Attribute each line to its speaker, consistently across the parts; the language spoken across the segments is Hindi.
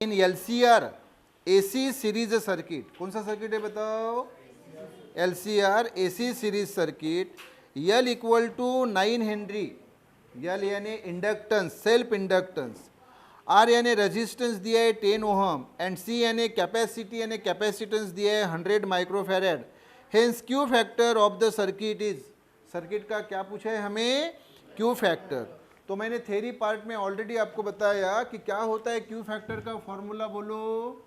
Speaker 1: इन LCR AC सीरीज सर्किट, कौन सा सर्किट है बताओ? LCR AC series circuit, L equal to 9 henry, L यानी इंडक्टेंस, सेल्फ इंडक्टेंस, R यानी रेजिस्टेंस दिया है 10 ओहम एंड C यानी कैपेसिटी यानी कैपेसिटेंस दिया है 100 microfarad. Hence Q factor of the circuit is, circuit का क्या पूछा है हमें? Q factor. तो मैंने थ्योरी पार्ट में ऑलरेडी आपको बताया कि क्या होता है क्यू फैक्टर का फॉर्मूला, बोलो।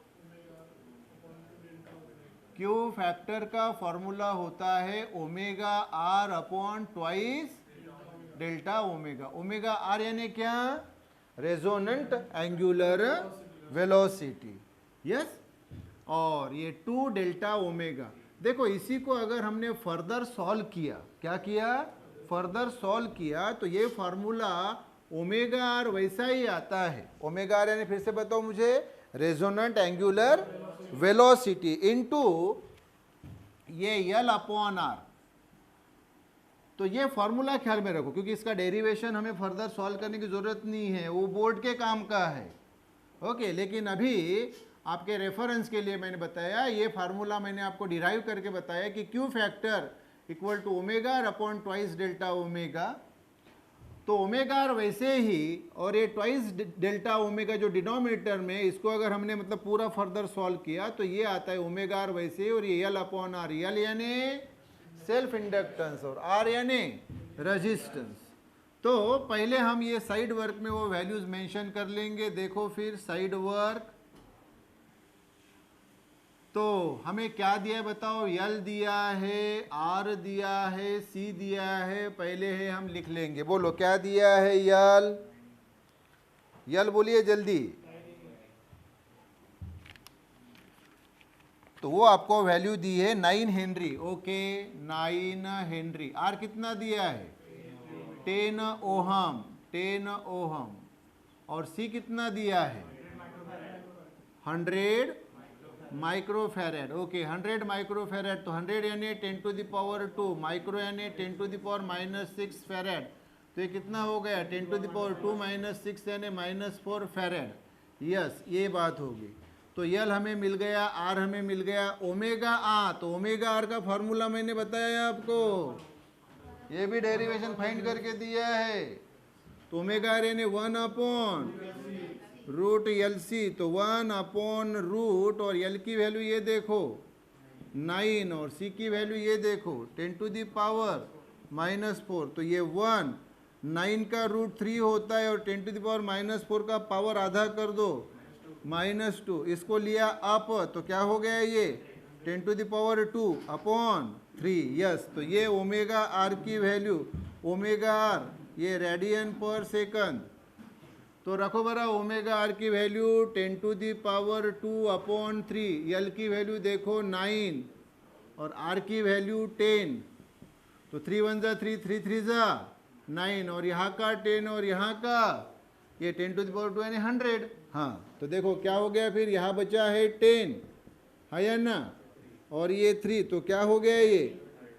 Speaker 1: क्यू फैक्टर का फॉर्मूला होता है omega R upon twice delta omega. Omega R यानी क्या? Resonant angular velocity, yes. और ये 2 डेल्टा ओमेगा। देखो इसी को अगर हमने फर्दर सॉल्व किया, क्या किया? फर्दर सॉल्व किया तो ये फार्मूला ओमेगा आर वैसा ही आता है। ओमेगा आर यानी फिर से बताओ मुझे, रेजोनेंट एंगुलर वेलोसिटी इनटू ये एल अपॉन आर। तो ये फॉर्मूला ख्याल में रखो, क्योंकि इसका डेरिवेशन हमें फर्दर सॉल्व करने की जरूरत नहीं है, वो बोर्ड के काम का है। ओके, लेकिन अभी आपके रेफरेंस के लिए मैंने बताया, ये फार्मूला मैंने आपको डिराइव करके बताया कि Q factor equal to omega R upon twice delta omega. तो ओमेगा आर वैसे ही, और ये ट्वाइस डेल्टा ओमेगा जो डिनोमिनेटर में, इसको अगर हमने मतलब पूरा फर्दर सॉल्व किया तो ये आता है ओमेगा आर वैसे ही, और ये एल अपॉन आर, एल यानी सेल्फ इंडक्टेंस और आर यानी रेजिस्टेंस। तो पहले हम ये साइड वर्क में वो वैल्यूज मेंशन कर लेंगे। देखो फिर साइड वर्क, तो हमें क्या दिया है बताओ? L दिया है, R दिया है, C दिया है। पहले है हम लिख लेंगे, बोलो क्या दिया है? L बोलिए जल्दी। तो वो आपको वैल्यू दी है 9 हेनरी। Okay, 9 Henry. R कितना दिया है? 10 ओहम, 10 ओहम। और C कितना दिया है? 100 माइक्रोफेरेड। Okay, 100 microfarad. तो 100 यानी 10 टू द पावर 2, माइक्रो यानी 10 टू द पावर -6 फेरेड। तो ये कितना हो गया? 10 टू द पावर 2 -6 यानी -4 फेरेड। यस, ये बात होगी। तो यल हमें मिल गया, आर हमें मिल गया। ओमेगा आर, तो ओमेगा आर का फॉर्मूला मैंने बताया आपको, ये भी डेरिवेशन फाइंड करके दिया है। तो ओमेगा आर यानी 1 अपॉन रूट LC, तो 1 अपॉन रूट, और L की वैल्यू ये देखो 9, और C की वैल्यू ये देखो 10 टू द पावर -4। तो ये 1, 9 का रूट 3 होता है, और 10 टू द पावर -4 का पावर आधा कर दो -2। इसको लिया अप, तो क्या हो गया ये? 10 to the power 2 upon 3। Yes, तो ये ओमेगा आर की वैल्यू, ओमेगा आर ये रेडियन पर सेकंड। तो रखो बरा, ओमेगा आर की value 10 to the power 2 upon 3, L की वैल्यू देखो 9, और आर की वैल्यू 10। तो 3 1 जा 3, 3 3 जा 9, और यहाँ का 10 और यहाँ का ये 10 टू दी पावर 2 यानी 100। हाँ, तो देखो क्या हो गया फिर, यहाँ बचा है 10, है या ना, और ये 3, तो क्या हो गया ये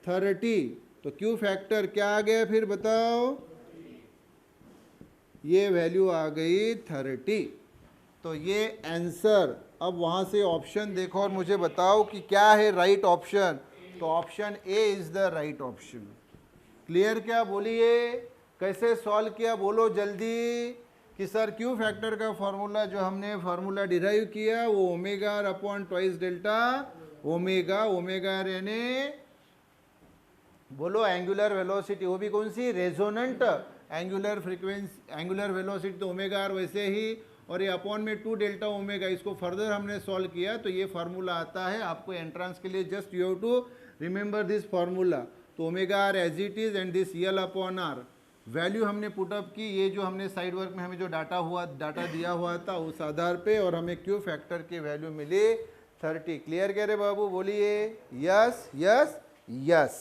Speaker 1: 30। तो क्यू फैक्टर क्या आ गया फिर बताओ? ये वैल्यू आ गई 30। तो ये आंसर। अब वहाँ से ऑप्शन देखो और मुझे बताओ कि क्या है राइट ऑप्शन। तो option A is the right option. Clear क्या? बोलिए कैसे सॉल्व किया, बोलो जल्दी। कि सर क्यू फैक्टर का फॉर्मूला जो हमने फार्मूला डिराइव किया वो omega R upon twice delta omega. Omega R यानी बोलो एंगुलर वेलोसिटी, वो भी कौन सी? Resonant angular frequency, angular velocity. तो ओमेगा आर वैसे ही, और ये अपॉन में 2 डेल्टा ओमेगा। इसको फर्दर हमने सॉल्व किया तो ये फार्मूला आता है आपको एंट्रेंस के लिए। Just you have to remember this formula. तो omega R as it is and this L upon R value हमने पुटअप की। ये जो हमने साइड वर्क में हमें जो डाटा दिया हुआ था उस आधार पे, और हमें क्यू फैक्टर की वैल्यू मिली 30। क्लियर कह रहे बाबू? बोलिए यस यस यस।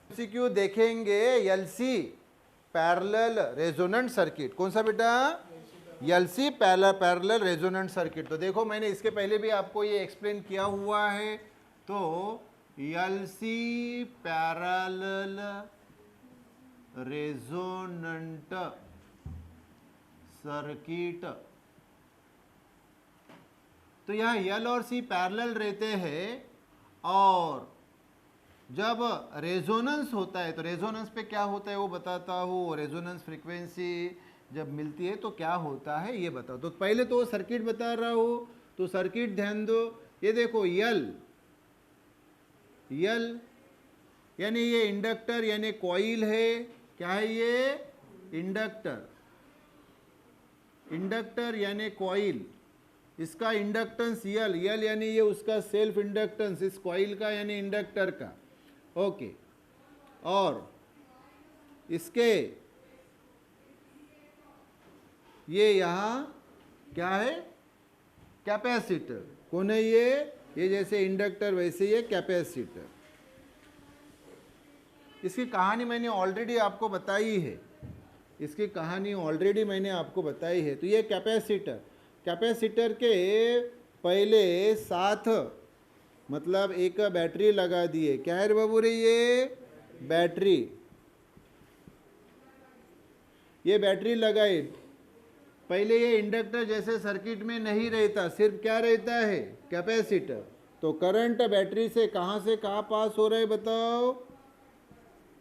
Speaker 1: MCQ देखेंगे LC पैरेलल रेजोनेंट सर्किट। कौन सा बेटा? LC parallel resonant circuit. तो देखो मैंने इसके पहले भी आपको ये एक्सप्लेन किया हुआ है। तो LC पैरेलल रेजोनेंट सर्किट तो यहाँ यल और सी पैरेलल रहते हैं, और जब रेजोनेंस होता है तो रेजोनेंस पे क्या होता है वो बताता हूँ, रेजोनेंस फ्रीक्वेंसी जब मिलती है तो क्या होता है ये बताओ। तो पहले तो सर्किट बता रहा हूँ, तो सर्किट ध्यान दो। ये देखो यल यानी ये इंडक्टर यानी कॉइल है, क्या है ये, इंडक्टर यानी कॉइल, इसका इंडक्टेंस यल यानी ये उसका सेल्फ इंडक्टेंस इस कॉइल का यानी इंडक्टर का, ओके। और इसके ये यहाँ क्या है, कैपेसिटर। कौन है ये जैसे इंडक्टर वैसे ये कैपेसिटर। इसकी कहानी मैंने ऑलरेडी आपको बताई है, तो ये कैपेसिटर के पहले साथ मतलब एक बैटरी लगा दिए। क्या है बाबू रे, ये बैटरी लगाई। पहले ये इंडक्टर जैसे सर्किट में नहीं रहता, सिर्फ क्या रहता है, कैपेसिटर। तो करंट बैटरी से कहाँ पास हो रहा है बताओ,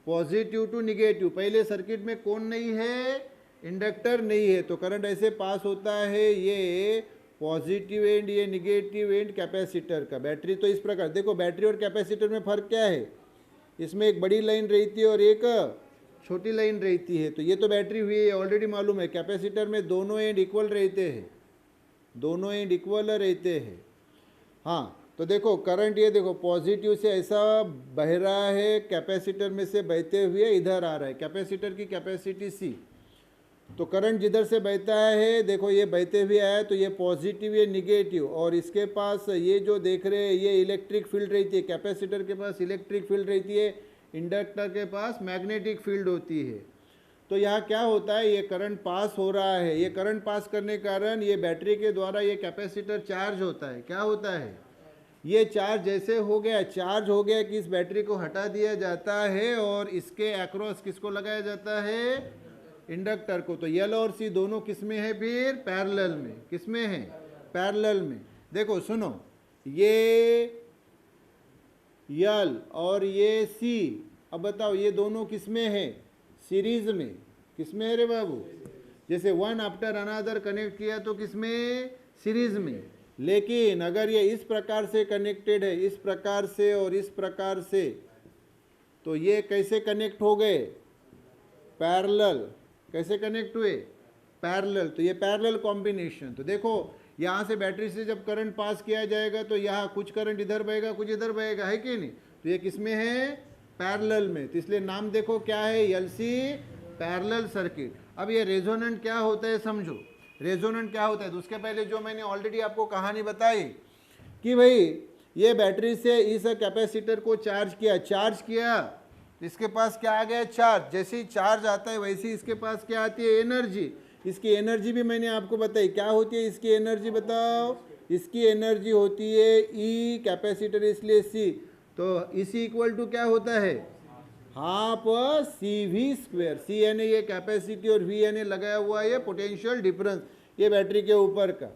Speaker 1: पॉजिटिव टू निगेटिव। पहले सर्किट में कौन नहीं है, इंडक्टर नहीं है, तो करंट ऐसे पास होता है, ये पॉजिटिव एंड ये निगेटिव एंड कैपेसिटर का। बैटरी तो इस प्रकार देखो, बैटरी और कैपेसिटर में फ़र्क क्या है, इसमें एक बड़ी लाइन रहती है और एक छोटी लाइन रहती है। तो ये तो बैटरी हुई है, ऑलरेडी मालूम है। कैपेसिटर में दोनों एंड इक्वल रहते हैं, हाँ। तो देखो करंट ये देखो पॉजिटिव से ऐसा बह रहा है, कैपेसिटर में से बहते हुए इधर आ रहा है। कैपेसिटर की कैपेसिटी C, तो करंट जिधर से बहता है देखो ये बहते हुए आया, तो ये पॉजिटिव ये निगेटिव, और इसके पास ये जो देख रहे हैं ये इलेक्ट्रिक फील्ड रहती है। कैपेसिटर के पास इलेक्ट्रिक फील्ड रहती है, इंडक्टर के पास मैग्नेटिक फील्ड होती है। तो यहाँ क्या होता है, ये करंट पास हो रहा है, ये करंट पास करने के कारण ये बैटरी के द्वारा ये कैपेसिटर चार्ज होता है। क्या होता है, ये चार्ज जैसे चार्ज हो गया कि इस बैटरी को हटा दिया जाता है और इसके अक्रॉस किसको लगाया जाता है, इंडक्टर को। तो यल और सी दोनों किस में है, फिर पैरेलल में। किस में है, पैरेलल में। देखो सुनो, ये यल और ये सी, अब बताओ ये दोनों किस में है, सीरीज में। किस में है रे बाबू, जैसे वन आफ्टर अनदर कनेक्ट किया तो किस में, सीरीज में। लेकिन अगर ये इस प्रकार से कनेक्टेड है, इस प्रकार से और इस प्रकार से, तो ये कैसे कनेक्ट हो गए, पैरेलल। कैसे कनेक्ट हुए, पैरेलल। तो ये पैरेलल कॉम्बिनेशन। तो देखो यहाँ से बैटरी से जब करंट पास किया जाएगा तो यहाँ कुछ करंट इधर बहेगा, कुछ इधर बहेगा, है कि नहीं। तो ये किस में है, पैरेलल में। तो इसलिए नाम देखो क्या है, एलसी पैरेलल सर्किट। अब ये रेजोनेंट क्या होता है समझो, रेजोनेंट क्या होता है। तो उसके पहले जो मैंने ऑलरेडी आपको कहानी बताई कि भाई ये बैटरी से इस कैपेसिटर को चार्ज किया, इसके पास क्या आ गया, चार्ज। जैसे ही चार्ज आता है वैसे ही इसके पास क्या आती है, एनर्जी। इसकी एनर्जी भी मैंने आपको बताई, क्या होती है इसकी एनर्जी बताओ। इसकी एनर्जी होती है ई, कैपेसिटर इसलिए सी, तो इसी इक्वल टू क्या होता है, हाफ CV²। सी यानी ये कैपेसिटी और वी यानी लगाया हुआ है पोटेंशियल डिफरेंस ये बैटरी के ऊपर का।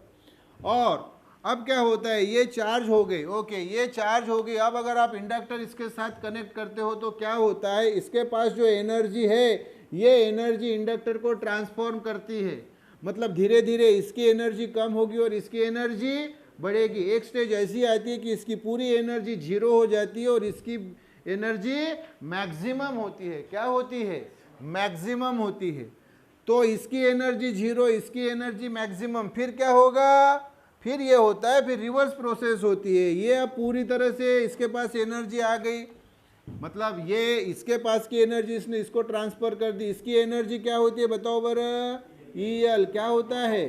Speaker 1: और अब क्या होता है, ये चार्ज हो गई, ओके ये चार्ज हो गई। अब अगर आप इंडक्टर इसके साथ कनेक्ट करते हो तो क्या होता है, इसके पास जो एनर्जी है ये एनर्जी इंडक्टर को ट्रांसफॉर्म करती है। मतलब धीरे धीरे इसकी एनर्जी कम होगी और इसकी एनर्जी बढ़ेगी। एक स्टेज ऐसी आती है कि इसकी पूरी एनर्जी 0 हो जाती है और इसकी एनर्जी मैक्सिमम होती है। क्या होती है, मैक्सिमम होती है। तो इसकी एनर्जी 0, इसकी एनर्जी मैक्सिमम। फिर क्या होगा, फिर ये होता है, फिर रिवर्स प्रोसेस होती है। ये अब पूरी तरह से इसके पास एनर्जी आ गई, मतलब ये इसके पास की एनर्जी इसने इसको ट्रांसफर कर दी। इसकी एनर्जी क्या होती है बताओ बरा, EL क्या होता है,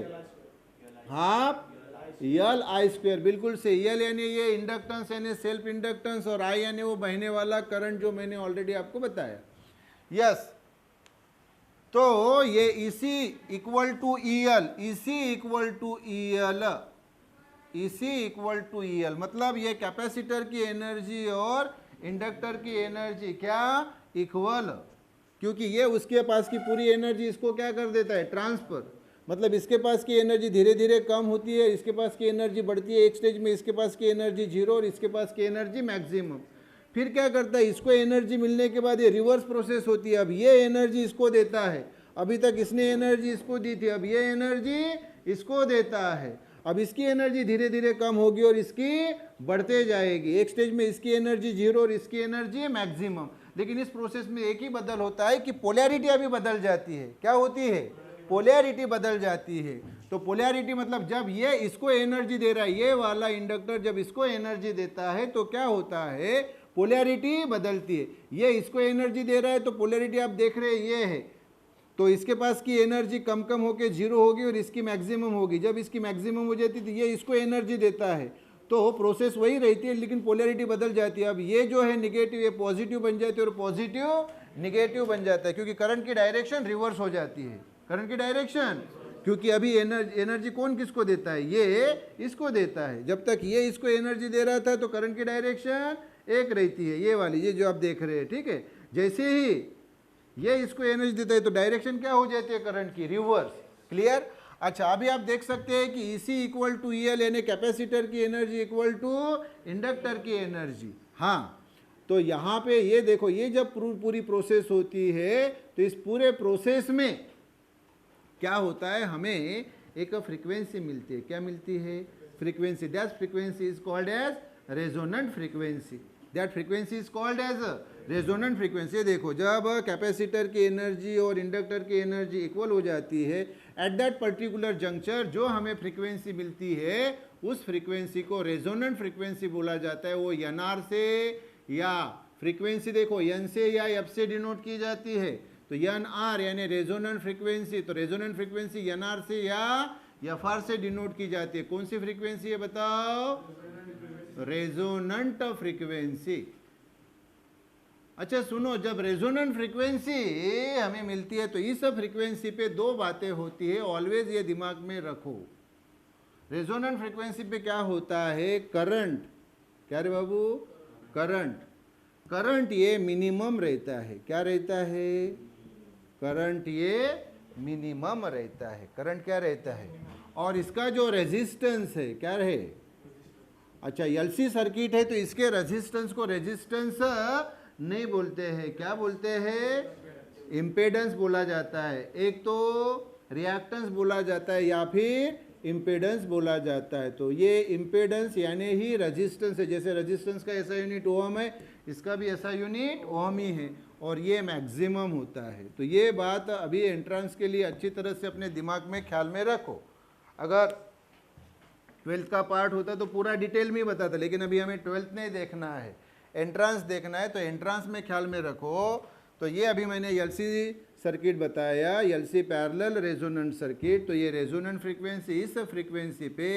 Speaker 1: हाफ LI²। बिल्कुल से EL यानी ये इंडक्टेंस यानी सेल्फ इंडक्टेंस, और I यानी वो बहने वाला करंट जो मैंने ऑलरेडी आपको बताया। यस, तो ये इसी इक्वल टू EL, इसी इक्वल टू EL, मतलब ये कैपेसिटर की एनर्जी और इंडक्टर की एनर्जी क्या, इक्वल। क्योंकि ये उसके पास की पूरी एनर्जी इसको क्या कर देता है, ट्रांसफर। मतलब इसके पास की एनर्जी धीरे धीरे कम होती है, इसके पास की एनर्जी बढ़ती है, एक स्टेज में इसके पास की एनर्जी जीरो और इसके पास की एनर्जी मैक्सिमम। फिर क्या करता है, इसको एनर्जी मिलने के बाद ये रिवर्स प्रोसेस होती है, अब ये एनर्जी इसको देता है, अभी तक इसने एनर्जी इसको दी थी, अब ये एनर्जी इसको देता है, अब इसकी एनर्जी धीरे धीरे कम होगी और इसकी बढ़ते जाएगी, एक स्टेज में इसकी एनर्जी जीरो और इसकी एनर्जी मैक्सिमम। लेकिन इस प्रोसेस में एक ही बदल होता है कि पोलैरिटी अभी बदल जाती है। क्या होती है, पोलैरिटी बदल जाती है। तो पोलैरिटी मतलब जब ये इसको एनर्जी दे रहा है, ये वाला इंडक्टर जब इसको एनर्जी देता है तो क्या होता है, पोलैरिटी बदलती है। ये इसको एनर्जी दे रहा है तो पोलैरिटी आप देख रहे हैं ये है, तो इसके पास की एनर्जी कम कम होके जीरो होगी और इसकी मैक्सिमम होगी। जब इसकी मैक्सिमम हो जाती है तो ये इसको एनर्जी देता है, तो प्रोसेस वही रहती है लेकिन पोलैरिटी बदल जाती है। अब ये जो है निगेटिव, ये पॉजिटिव बन जाती है और पॉजिटिव निगेटिव बन जाता है, क्योंकि करंट की डायरेक्शन रिवर्स हो जाती है, करंट की डायरेक्शन। क्योंकि अभी एनर्जी कौन किसको देता है, ये इसको देता है। जब तक ये इसको एनर्जी दे रहा था तो करंट की डायरेक्शन एक रहती है, ये वाली, ये जो आप देख रहे हैं, ठीक है। जैसे ही ये इसको एनर्जी देता है तो डायरेक्शन क्या हो जाती है करंट की, रिवर्स। क्लियर। अच्छा, अभी आप देख सकते हैं कि EC इक्वल टू EL, यानी कैपेसिटर की एनर्जी इक्वल टू इंडक्टर की एनर्जी। हाँ, तो यहाँ पे ये देखो, ये जब पूरी प्रोसेस होती है तो इस पूरे प्रोसेस में क्या होता है, हमें एक फ्रीक्वेंसी मिलती है। क्या मिलती है, frequency. That frequency is called as resonant frequency. That frequency is called as resonant frequency. देखो, जब कैपेसिटर की एनर्जी और इंडक्टर की एनर्जी इक्वल हो जाती है, एट दैट पर्टिकुलर जंक्चर जो हमें फ्रीक्वेंसी मिलती है उस फ्रीक्वेंसी को रेजोनेंट फ्रीक्वेंसी बोला जाता है। वो NR से या फ्रीक्वेंसी देखो N से या F से डिनोट की जाती है, तो NR यानी रेजोनेंट फ्रीक्वेंसी, तो रेजोनेंट फ्रीक्वेंसी NR से या FR से डिनोट की जाती है। कौन सी फ्रीक्वेंसी है बताओ, रेजोनेंट फ्रीक्वेंसी। अच्छा सुनो, जब रेजोनेंट फ्रीक्वेंसी हमें मिलती है तो इस फ्रीक्वेंसी पे दो बातें होती है, ऑलवेज ये दिमाग में रखो। रेजोनेंट फ्रीक्वेंसी पे क्या होता है, करंट, क्या रे बाबू, करंट ये मिनिमम रहता है। क्या रहता है, करंट ये मिनिमम रहता है। करंट क्या रहता है, और इसका जो रेजिस्टेंस है क्या रहे, अच्छा LC सर्किट है तो इसके रेजिस्टेंस को रेजिस्टेंस नहीं बोलते हैं, क्या बोलते हैं, इम्पेडेंस बोला जाता है। एक तो रिएक्टेंस बोला जाता है या फिर इम्पेडेंस बोला जाता है। तो ये इम्पेडेंस यानी ही रेजिस्टेंस है। जैसे रेजिस्टेंस का ऐसा यूनिट ओम है, इसका भी ऐसा यूनिट ओम ही है, और ये मैक्सिमम होता है। तो ये बात अभी एंट्रेंस के लिए अच्छी तरह से अपने दिमाग में ख्याल में रखो। अगर 12th का पार्ट होता तो पूरा डिटेल में बताता, लेकिन अभी हमें 12th नहीं देखना है, एंट्रांस देखना है, तो एंट्रांस में ख्याल में रखो। तो ये अभी मैंने LC सर्किट बताया, LC पैरेलल रेजोनेंट सर्किट। तो ये रेजोनेंट फ्रीक्वेंसी, इस फ्रीक्वेंसी पे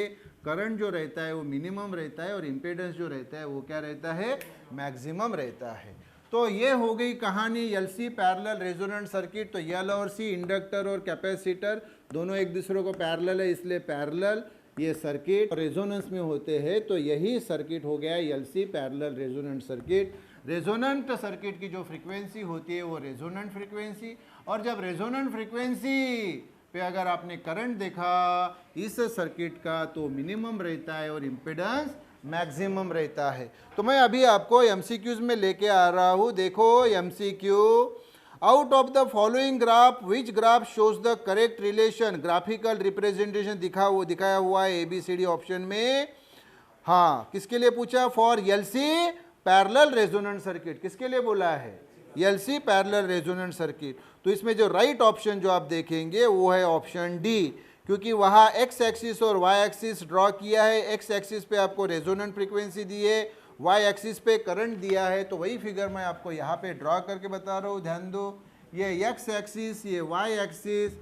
Speaker 1: करंट जो रहता है वो मिनिमम रहता है और इम्पेडेंस जो रहता है वो क्या रहता है, मैक्सिमम रहता है। तो ये हो गई कहानी LC पैरेलल रेजोनेंट सर्किट। तो L और C, इंडक्टर और कैपेसिटर दोनों एक दूसरे को पैरेलल है, इसलिए पैरेलल ये सर्किट रेजोनेंस में होते हैं। तो यही सर्किट हो गया LC parallel resonant circuit. Resonant circuit की जो फ्रीक्वेंसी होती है वो रेजोनेंट फ्रीक्वेंसी, और जब रेजोनेंट फ्रीक्वेंसी पे अगर आपने करंट देखा इस सर्किट का तो मिनिमम रहता है और इम्पिडेंस मैक्सिमम रहता है। तो मैं अभी आपको MCQs में लेके आ रहा हूँ। देखो MCQ, out of the following graph which graph shows the correct relation, graphical representation दिखाया हुआ है ABCD ऑप्शन में। हाँ, किसके लिए पूछा, for LC parallel resonant circuit. किसके लिए बोला है, LC पैरेलल रेजोनेंट सर्किट। तो इसमें जो राइट ऑप्शन जो आप देखेंगे वो है ऑप्शन डी, क्योंकि वहाँ X एक्सिस और Y एक्सिस ड्रॉ किया है। X एक्सिस पे आपको रेजोनेंट फ्रीक्वेंसी दी है, Y एक्सिस पे करंट दिया है। तो वही फिगर मैं आपको यहाँ पे ड्रॉ करके बता रहा हूँ, ध्यान दो। ये X एक्सिस, ये Y एक्सिस,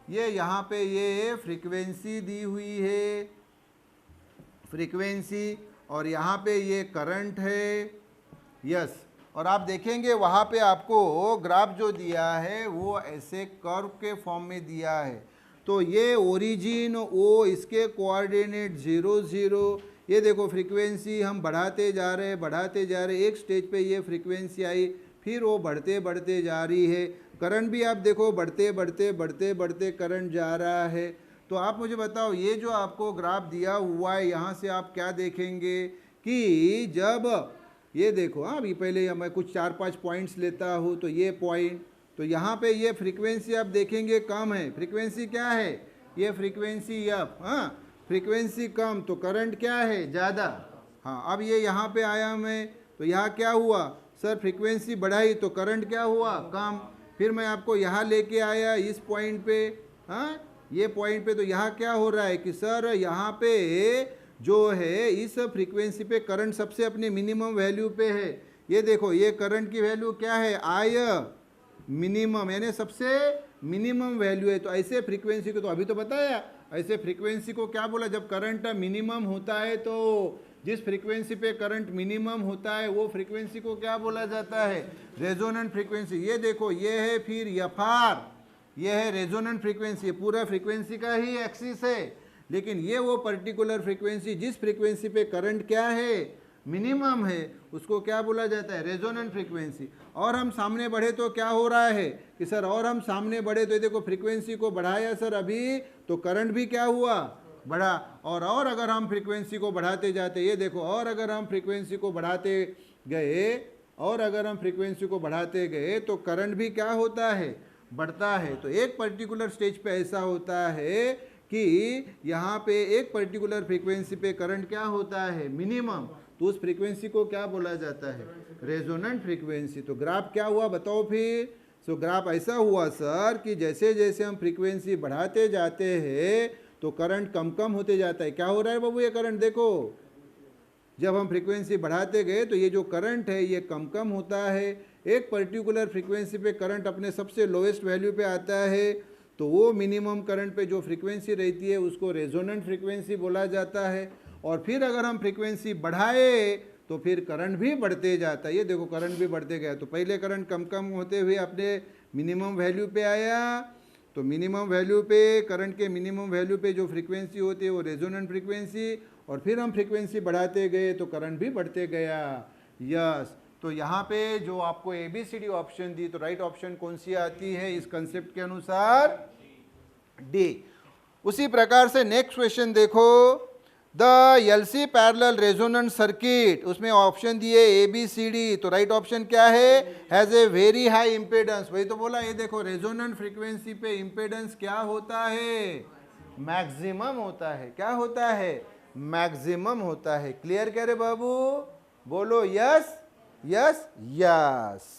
Speaker 1: ये यहाँ पे ये फ्रीक्वेंसी दी हुई है, फ्रीक्वेंसी, और यहाँ पे ये करंट है, यस। और आप देखेंगे वहाँ पे आपको ग्राफ जो दिया है वो ऐसे कर्व के फॉर्म में दिया है। तो ये ओरिजिन ओ, इसके कोऑर्डिनेट 0 0, ये देखो फ्रीक्वेंसी हम बढ़ाते जा रहे हैं, एक स्टेज पे ये फ्रीक्वेंसी आई, फिर वो बढ़ते जा रही है। करंट भी आप देखो बढ़ते करंट जा रहा है। तो आप मुझे बताओ, ये जो आपको ग्राफ दिया हुआ है यहाँ से आप क्या देखेंगे कि जब ये देखो, हाँ अभी पहले मैं कुछ 4-5 पॉइंट्स लेता हूँ, तो ये पॉइंट, तो यहाँ पे ये फ्रीक्वेंसी आप देखेंगे कम है, फ्रीक्वेंसी क्या है, ये फ्रीक्वेंसी एफ, हाँ फ्रीक्वेंसी कम तो करंट क्या है ज़्यादा। हाँ अब ये यहाँ पे आया मैं, तो यहाँ क्या हुआ सर, फ्रीक्वेंसी बढ़ाई तो करंट क्या हुआ कम। फिर मैं आपको यहाँ लेके आया इस पॉइंट पे, हाँ ये पॉइंट पे, तो यहाँ क्या हो रहा है कि सर यहाँ पे जो है इस फ्रीक्वेंसी पे करंट सबसे अपने मिनिमम वैल्यू पे है। ये देखो ये करंट की वैल्यू क्या है, आई मिनिमम, यानी सबसे मिनिमम वैल्यू है। तो ऐसे फ्रीक्वेंसी को तो अभी तो बताया, ऐसे फ्रीक्वेंसी को क्या बोला, जब करंट मिनिमम होता है तो जिस फ्रीक्वेंसी पे करंट मिनिमम होता है वो फ्रीक्वेंसी को क्या बोला जाता है, रेजोनेंट फ्रीक्वेंसी। ये देखो ये है फिर एफआर, ये है रेजोनेंट फ्रीक्वेंसी, पूरा फ्रीक्वेंसी का ही एक्सिस है, लेकिन ये वो पर्टिकुलर फ्रीक्वेंसी जिस फ्रीक्वेंसी पे करंट क्या है मिनिमम है उसको क्या बोला जाता है, रेजोनेंट फ्रीक्वेंसी। और हम सामने बढ़े तो क्या हो रहा है कि सर और हम सामने बढ़े तो ये देखो फ्रीक्वेंसी को बढ़ाया सर अभी तो करंट भी क्या हुआ बढ़ा, और अगर हम फ्रीक्वेंसी को बढ़ाते जाते, ये देखो और अगर हम फ्रीक्वेंसी को बढ़ाते गए, और अगर हम फ्रीक्वेंसी को बढ़ाते गए तो करंट भी क्या होता है, बढ़ता है। तो एक पर्टिकुलर स्टेज पे ऐसा होता है कि यहाँ पे एक पर्टिकुलर फ्रीक्वेंसी पे करंट क्या होता है मिनिमम, तो उस फ्रीक्वेंसी को क्या बोला जाता है, रेजोनेंट फ्रीक्वेंसी। तो ग्राफ क्या हुआ बताओ फिर। सो ग्राफ ऐसा हुआ सर कि जैसे जैसे हम फ्रीक्वेंसी बढ़ाते जाते हैं तो करंट कम कम होते जाता है। क्या हो रहा है बाबू, ये करंट देखो, जब हम फ्रीक्वेंसी बढ़ाते गए तो ये जो करंट है ये कम कम होता है। एक पर्टिकुलर फ्रीक्वेंसी पे करंट अपने सबसे लोएस्ट वैल्यू पे आता है, तो वो मिनिमम करंट पे जो फ्रीक्वेंसी रहती है उसको रेजोनेंट फ्रीक्वेंसी बोला जाता है। और फिर अगर हम फ्रीक्वेंसी बढ़ाए तो फिर करंट भी बढ़ते जाता है। ये देखो करंट भी बढ़ते गया, तो पहले करंट कम कम होते हुए अपने मिनिमम वैल्यू पे आया, तो मिनिमम वैल्यू पे, करंट के मिनिमम वैल्यू पे जो फ्रीक्वेंसी होती है वो रेजोनेंट फ्रीक्वेंसी, और फिर हम फ्रीक्वेंसी बढ़ाते गए तो करंट भी बढ़ते गया। यस, तो यहाँ पे जो आपको ABCD ऑप्शन दी, तो राइट ऑप्शन कौन सी आती है इस कंसेप्ट के अनुसार, डी। उसी प्रकार से नेक्स्ट क्वेश्चन देखो, the LC parallel resonant circuit, उसमें ऑप्शन दिए ABCD, तो राइट ऑप्शन क्या है, has a very high impedance. वही तो बोला, ये देखो रेजोनेंट फ्रीक्वेंसी पे इम्पेडेंस क्या होता है, मैक्सिमम होता है। क्या होता है, मैक्सिमम होता है। क्लियर कह रहे बाबू, बोलो यस यस यस।